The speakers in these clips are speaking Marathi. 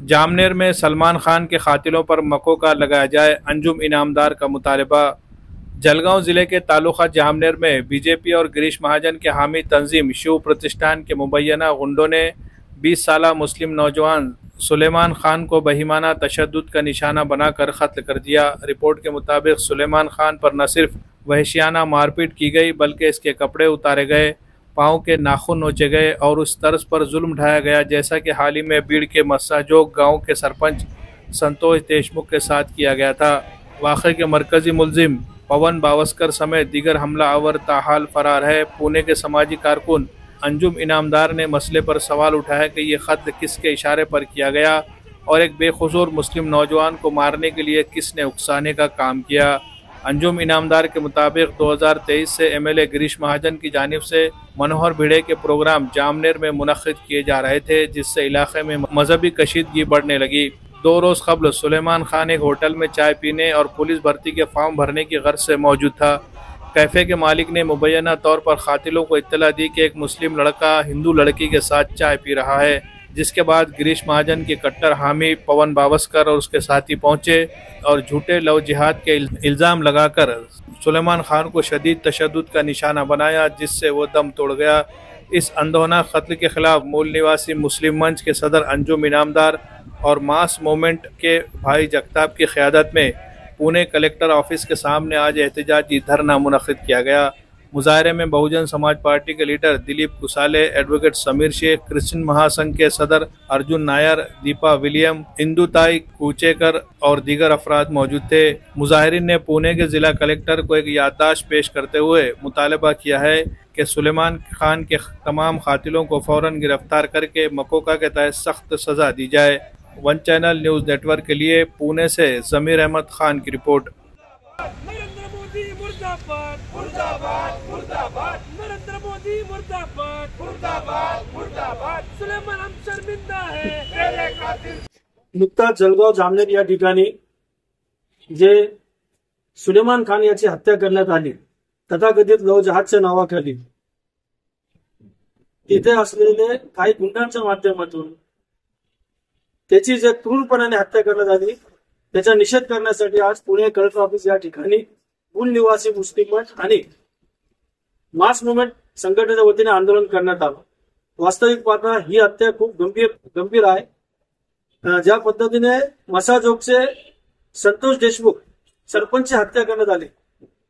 जामनेर में सलमान खान के कातिलों पर मको का लगाया जाए, अंजुम इनामदार का मुतालबा। जलगांव जिले के तालुका जामनेर में बीजेपी और गिरीश महाजन के हामी तंजीम शिव प्रतिष्ठान के मुबैना गुंडों ने 20 साला मुस्लिम नौजवान सुलेमान खान को बहिमाना तशद्दुद का निशाना बनाकर कत्ल कर दिया। रिपोर्ट के मुताबिक सुलेमान खान पर न सिर्फ वहशियाना मारपीट की गई बल्कि इसके कपड़े उतारे गए, पाँव के नाखून नोचे गए और उस तर्ज पर जुल्म ढाया गया जैसा कि हाल ही में बीड़ के मस्साजोग गांव के सरपंच संतोष देशमुख के साथ किया गया था। वाक़े के मरकजी मुलजिम पवन बावस्कर समेत दीगर हमला आवर ताहाल फरार है। पुणे के समाजी कारकुन अंजुम इनामदार ने मसले पर सवाल उठाया कि ये कत्ल किसके इशारे पर किया गया और एक बेकसूर मुस्लिम नौजवान को मारने के लिए किसने उकसाने का काम किया। अंजुम इनामदार के मुताबिक 2023 से एमएलए गिरीश महाजन की जानिब से मनोहर भिड़े के प्रोग्राम जामनेर में मुनक्किद किए जा रहे थे, जिससे इलाके में मजहबी कशीदगी बढ़ने लगी। 2 रोज़ कबल सुलेमान खान एक होटल में चाय पीने और पुलिस भर्ती के फॉर्म भरने की गर्ज से मौजूद था। कैफ़े के मालिक ने मुबैना तौर पर कातिलों को इत्तला दी कि एक मुस्लिम लड़का हिंदू लड़की के साथ चाय पी रहा है, जिसके बाद गिरीश महाजन के कट्टर हामी पवन बावस्कर और उसके साथी पहुंचे और झूठे लव जिहाद के इल्ज़ाम लगाकर सुलेमान खान को शदीद तशद्दुद का निशाना बनाया, जिससे वो दम तोड़ गया। इस अंधोना कत्ल के खिलाफ मूल निवासी मुस्लिम मंच के सदर अंजुम इनामदार और मास मूवमेंट के भाई जगताप की क़यादत में पुणे कलेक्टर ऑफिस के सामने आज एहतजाजी धरना मुनक्किद किया गया। मुजाहरे में बहुजन समाज पार्टी के leader Dilip Kusale, advocate Sameer Shaikh, Christian Mahasangh के सदर अर्जुन नायर, दीपा विलियम, इंदुताई कूचेकर और दीगर अफराद मौजूद थे। मुजाहिरीन ने पुणे के जिला कलेक्टर को एक याददाश्त पेश करते हुए मुतालबा किया है कि सुलेमान खान के तमाम कातिलों को फौरन गिरफ्तार करके मकोका के तहत सख्त सजा दी जाए। वन चैनल न्यूज़ नेटवर्क के लिए पुणे से जमीर अहमद खान की रिपोर्ट। नरेंद्र मोदी मुर्दाबाद मुर्दाबाद मुर्दाबाद, नरेंद्र मोदी मुर्दाबाद मुर्दाबाद मुर्दाबाद, सुलेमान हम शर्मिंदा है तेरे कातिल। नुकताच जळगाव जामनेर या ठिकाणी जे सुलेमान खान याची हत्या करण्यात आली तथाकथित लव जहाजच्या नावाखाली, तिथे असलेले काही गुंडांच्या माध्यमातून त्याची जे क्रूरपणाने हत्या करण्यात आली त्याचा निषेध करण्यासाठी आज पुणे कलेक्टर ऑफिस या ठिकाणी मूल निवासी मुस्लिम मंच आणि मास मुवमेंट संघटनेच्या वतीने आंदोलन करण्यात आलं। वास्तविक पाहता ही हत्या खूप गंभीर आहे। ज्या पद्धतीने मसाजोगचे संतोष देशमुख सरपंचची हत्या करण्यात आली,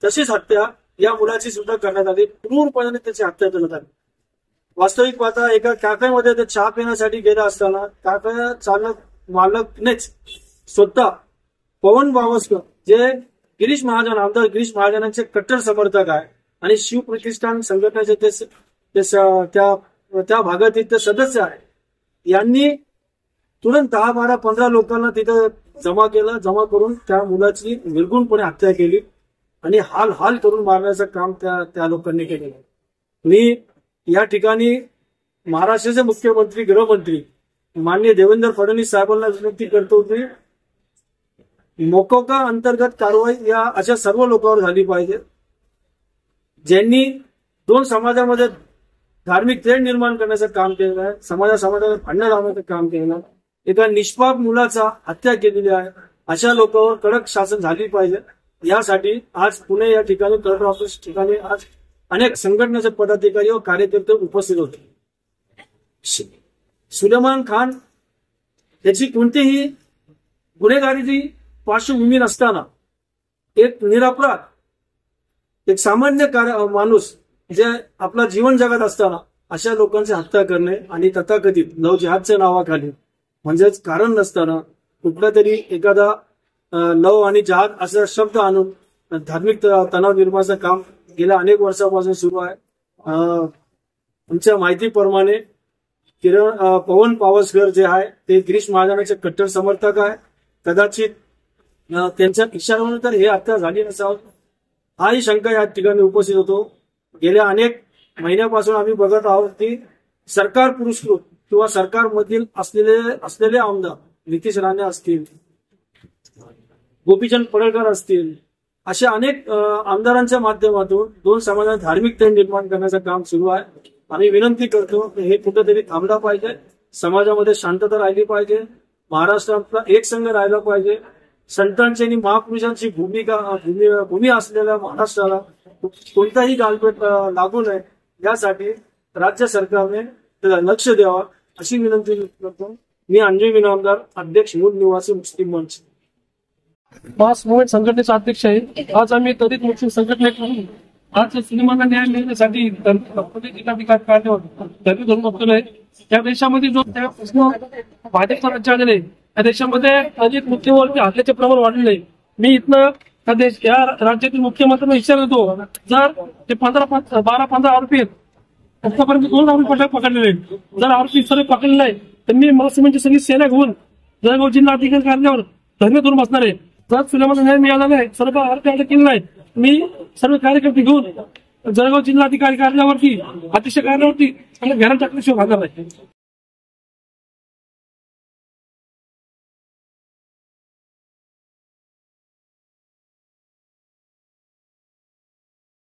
तशीच हत्या या मुलाची सुद्धा करण्यात आली, क्रूरपणाने त्याची हत्या करण्यात आली। वास्तविक पाहता एका कॅफेमध्ये ते चहा पिण्यासाठी गेला असताना कॅफे चालक मालकनेच स्वतः पवन बावस्कर जे गिरीश महाजन आमदार गिरीश महाजनांचे कट्टर समर्थक आहे आणि शिव प्रतिष्ठान संघटनेचे त्या भागातील ते सदस्य आहे, यांनी तुरंत 10, 12, 15 लोकांना तिथे जमा केलं। जमा करून त्या मुलाची निर्गुणपणे हत्या केली आणि हाल करून मारण्याचं काम त्या लोकांनी केलेलं। मी या ठिकाणी महाराष्ट्राचे मुख्यमंत्री गृहमंत्री माननीय देवेंद्र फडणवीस साहेबांना विनंती करतो की मोकोका अंतर्गत कारवाई या अशा सर्व लोकांवर झाली पाहिजे ज्यांनी दोन समाजामध्ये धार्मिक तेढ निर्माण करण्याचं काम केलेलं आहे, समाजामध्ये भांडण लावण्याचं काम केलेलं आहे, एका निष्पाप मुलाचा हत्या केलेली आहे। अशा लोकांवर कडक शासन झाली पाहिजे। यासाठी आज पुणे या ठिकाणी कलेक्टर ऑफिस ठिकाणी आज अनेक संघटनेचे पदाधिकारी व कार्यकर्ते उपस्थित होते। सुलेमान खान याची कोणतीही गुन्हेगारीची पार्श्वभूमी नसताना एक निरपराध एक सामान्य माणूस जे आपला जीवन जगत असताना अशा लोकांची हत्या करणे आणि तथाकथित लव जिहादच्या नावाखाली म्हणजेच कारण नसताना कुठला तरी एखादा लव आणि जहाद असा शब्द आणून धार्मिक तणाव निर्माणाचं काम गेल्या अनेक वर्षापासून सुरू आहे। आमच्या माहितीप्रमाणे पवन पावसकर जे आहे ते गिरीश महाजनाचे कट्टर समर्थक आहे। कदाचित त्यांच्या इशाऱ्यानंतर हे हत्या झाली नसावी हाही शंका या ठिकाणी उपस्थित होतो। गेल्या अनेक महिन्यापासून आम्ही बघत आहोत की सरकार पुरस्कृत किंवा सरकारमधील असलेले आमदार नितीश राणे असतील, गोपीचंद पडळकर असतील, अशा अनेक आमदारांच्या माध्यमातून दोन समाजात धार्मिक तेढ निर्माण करण्याचं काम सुरू आहे। आम्ही विनंती करतो की हे कुठेतरी थांबलं पाहिजे, समाजामध्ये शांतता राहिली पाहिजे महाराष्ट्रातला एक संघ राहिला पाहिजे. संतांची आणि महापुरुषांची भूमी असलेल्या महाराष्ट्राला कोणताही गालबोट लागू नये यासाठी राज्य सरकारने त्याला लक्ष द्यावा अशी विनंती करतो. मी अंजुम इनामदार, अध्यक्ष मूळ निवासी मुस्लिम मंच. मास मुवमेंट संघटनेचा अध्यक्ष आहे. आज आम्ही दलित मुस्लिम संघटनेकडून आज सिनेमाला न्याय मिळण्यासाठी जिल्हाधिकारी कार्यालयावर धरणे धरून बसलेलो आहे. या देशामध्ये जो भाजपचं राज्य आलेलं आहे, या देशामध्ये दलित मुस्लिमवरती हल्ल्याचे प्रमाण वाढलेलं आहे. मी इथनं या राज्यातील मुख्यमंत्र्यांना इशारा देतो, जर ते 12-15 आरोपी आहेत, आतापर्यंत 2 आरोपी पकडलेले आहेत, जर आरोपी सर्व पकडले नाही तर मी महाराष्ट्राची सगळी सेना घेऊन जळगाव जिल्हाधिकारी कार्यालयावर धरणे धरून बसणार आहे. जर सिनेमाला न्याय मिळाला नाही, सर्व आरोपी अटक केले नाही, मी सर्व कार्यकर्ते घेऊन जळगाव जिल्हाधिकारी कार्यालयावरती अतिशय कार्यालयावरती घरात टाकल्याशिवाय घालणार नाही.